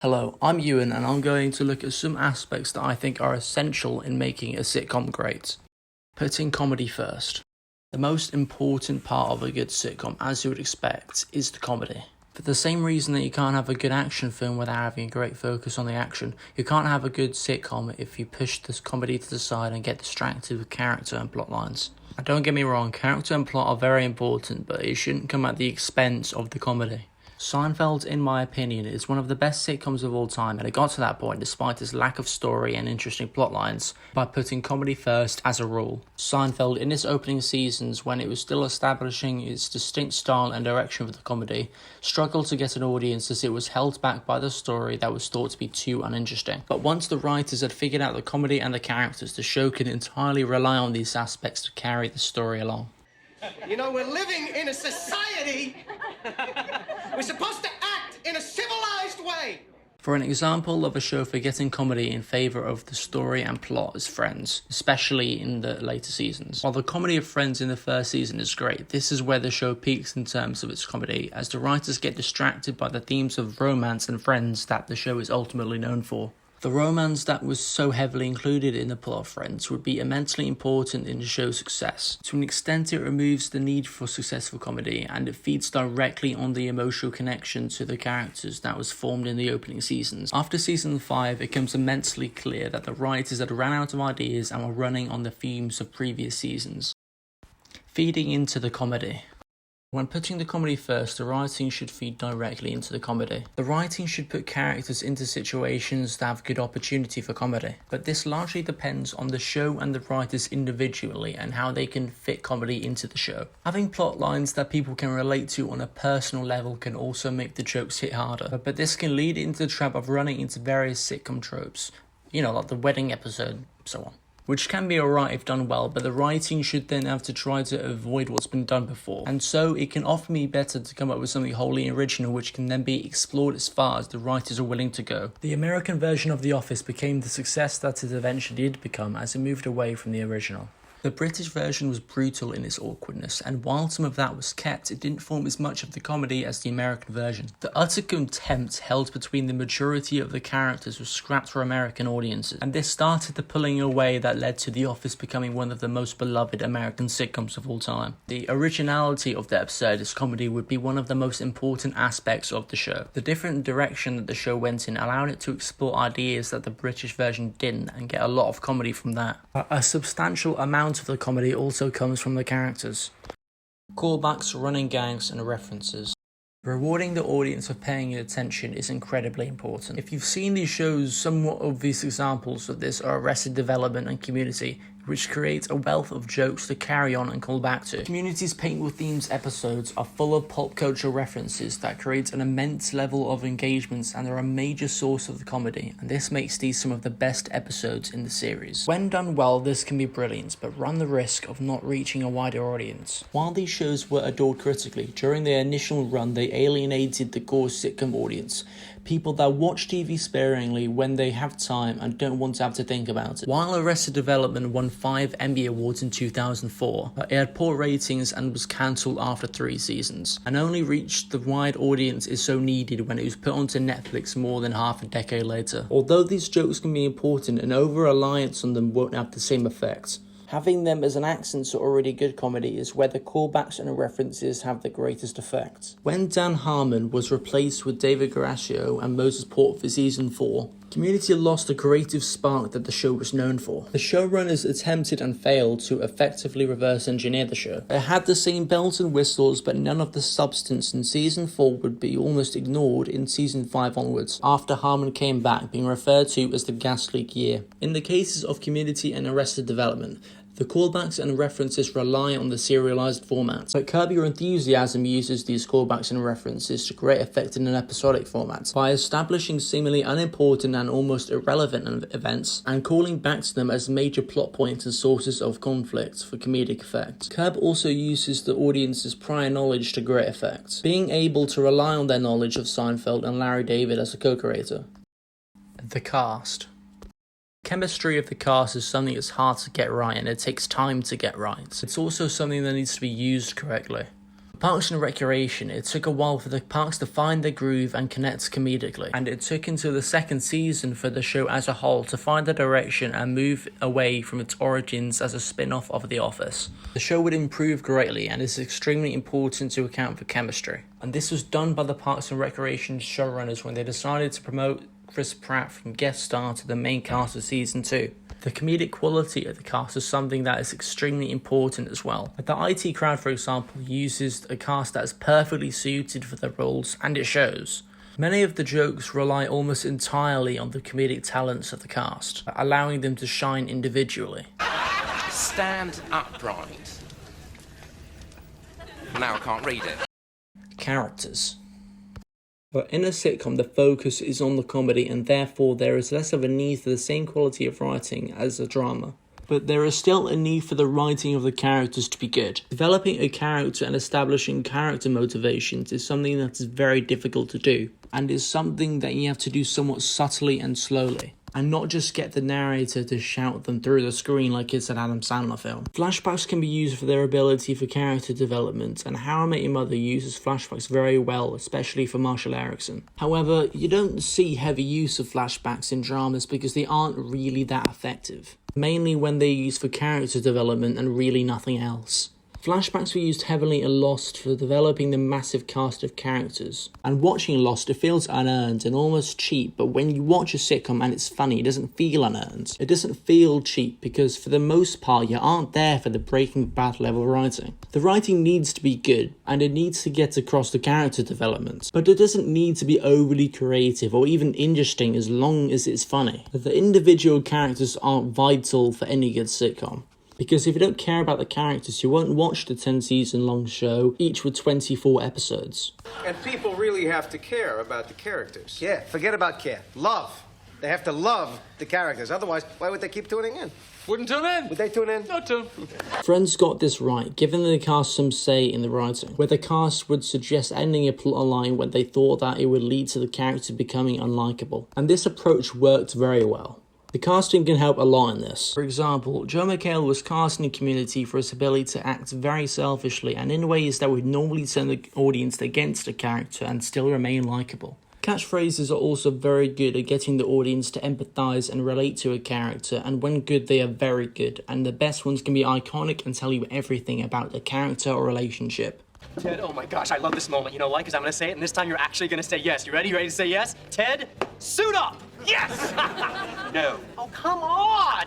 Hello, I'm Ewan and I'm going to look at some aspects that I think are essential in making a sitcom great. Putting comedy first. The most important part of a good sitcom, as you would expect, is the comedy. For the same reason that you can't have a good action film without having a great focus on the action, you can't have a good sitcom if you push this comedy to the side and get distracted with character and plot lines. Now, don't get me wrong, character and plot are very important, but it shouldn't come at the expense of the comedy. Seinfeld, in my opinion, is one of the best sitcoms of all time, and it got to that point despite its lack of story and interesting plotlines by putting comedy first as a rule. Seinfeld, in its opening seasons, when it was still establishing its distinct style and direction for the comedy, struggled to get an audience as it was held back by the story that was thought to be too uninteresting. But once the writers had figured out the comedy and the characters, the show could entirely rely on these aspects to carry the story along. You know, we're living in a society. We're supposed to act in a civilized way. For an example of a show forgetting comedy in favour of the story and plot is Friends, especially in the later seasons. While the comedy of Friends in the first season is great, this is where the show peaks in terms of its comedy, as the writers get distracted by the themes of romance and friends that the show is ultimately known for. The romance that was so heavily included in the plot of Friends would be immensely important in the show's success. To an extent, it removes the need for successful comedy, and it feeds directly on the emotional connection to the characters that was formed in the opening seasons. After season 5, it becomes immensely clear that the writers had ran out of ideas and were running on the themes of previous seasons. Feeding into the comedy. When putting the comedy first, the writing should feed directly into the comedy. The writing should put characters into situations that have good opportunity for comedy, but this largely depends on the show and the writers individually and how they can fit comedy into the show. Having plot lines that people can relate to on a personal level can also make the jokes hit harder, but this can lead into the trap of running into various sitcom tropes, like the wedding episode, so on. Which can be alright if done well, but the writing should then have to try to avoid what's been done before. And so it can often be better to come up with something wholly original which can then be explored as far as the writers are willing to go. The American version of The Office became the success that it eventually did become as it moved away from the original. The British version was brutal in its awkwardness, and while some of that was kept, it didn't form as much of the comedy as the American version. The utter contempt held between the majority of the characters was scrapped for American audiences, and this started the pulling away that led to The Office becoming one of the most beloved American sitcoms of all time. The originality of the absurdist comedy would be one of the most important aspects of the show. The different direction that the show went in allowed it to explore ideas that the British version didn't, and get a lot of comedy from that. A substantial amount of the comedy also comes from the characters. Callbacks, running gags, and references. Rewarding the audience for paying attention is incredibly important. If you've seen these shows, somewhat obvious examples of this are Arrested Development and Community, which creates a wealth of jokes to carry on and call back to. Community's Paint with Themes episodes are full of pop culture references that creates an immense level of engagements and are a major source of the comedy, and this makes these some of the best episodes in the series. When done well, this can be brilliant, but run the risk of not reaching a wider audience. While these shows were adored critically, during their initial run they alienated the core sitcom audience, people that watch TV sparingly when they have time and don't want to have to think about it. While Arrested Development won 5 Emmy Awards in 2004, it had poor ratings and was cancelled after 3 seasons, and only reached the wide audience it so needed when it was put onto Netflix more than half a decade later. Although these jokes can be important, an over-reliance on them won't have the same effect. Having them as an accent to already good comedy is where the callbacks and references have the greatest effect. When Dan Harmon was replaced with David Garascio and Moses Port for season 4, Community lost the creative spark that the show was known for. The showrunners attempted and failed to effectively reverse engineer the show. It had the same bells and whistles, but none of the substance in season 4 would be almost ignored in season 5 onwards, after Harmon came back, being referred to as the gas leak year. In the cases of Community and Arrested Development, the callbacks and references rely on the serialized format, but Curb Your Enthusiasm uses these callbacks and references to great effect in an episodic format, by establishing seemingly unimportant and almost irrelevant events, and calling back to them as major plot points and sources of conflict for comedic effect. Curb also uses the audience's prior knowledge to great effect, being able to rely on their knowledge of Seinfeld and Larry David as a co-creator. The cast. Chemistry of the cast is something that's hard to get right, and it takes time to get right. It's also something that needs to be used correctly. Parks and Recreation, it took a while for the parks to find their groove and connect comedically, and it took until the second season for the show as a whole to find the direction and move away from its origins as a spin-off of The Office. The show would improve greatly and is extremely important to account for chemistry, and this was done by the Parks and Recreation showrunners when they decided to promote Chris Pratt from guest star to the main cast of season 2. The comedic quality of the cast is something that is extremely important as well. The IT crowd, for example, uses a cast that is perfectly suited for the roles, and it shows. Many of the jokes rely almost entirely on the comedic talents of the cast, allowing them to shine individually. Stand upright. Now I can't read it. Characters. But in a sitcom, the focus is on the comedy, and therefore there is less of a need for the same quality of writing as a drama. But there is still a need for the writing of the characters to be good. Developing a character and establishing character motivations is something that is very difficult to do, and is something that you have to do somewhat subtly and slowly, and not just get the narrator to shout them through the screen like it's an Adam Sandler film. Flashbacks can be used for their ability for character development, and How I Met Your Mother uses flashbacks very well, especially for Marshall Erickson. However, you don't see heavy use of flashbacks in dramas because they aren't really that effective, mainly when they're used for character development and really nothing else. Flashbacks were used heavily in Lost for developing the massive cast of characters. And watching Lost, it feels unearned and almost cheap, but when you watch a sitcom and it's funny, it doesn't feel unearned. It doesn't feel cheap because for the most part, you aren't there for the Breaking Bad level writing. The writing needs to be good, and it needs to get across the character development, but it doesn't need to be overly creative or even interesting as long as it's funny. The individual characters aren't vital for any good sitcom. Because if you don't care about the characters, you won't watch the 10-season long show, each with 24 episodes. And people really have to care about the characters. Yeah, forget about care. Love. They have to love the characters. Otherwise, why would they keep tuning in? Wouldn't tune in. Would they tune in? Not tune. Friends got this right, giving the cast some say in the writing, where the cast would suggest ending a plot line when they thought that it would lead to the character becoming unlikable. And this approach worked very well. The casting can help a lot in this. For example, Joe McHale was cast in Community for his ability to act very selfishly and in ways that would normally turn the audience against a character and still remain likable. Catchphrases are also very good at getting the audience to empathise and relate to a character, and when good they are very good, and the best ones can be iconic and tell you everything about the character or relationship. Ted, oh my gosh, I love this moment. You know why? Because I'm going to say it, and this time you're actually going to say yes. You ready? You ready to say yes? Ted, suit up! Yes! No. Oh, come on!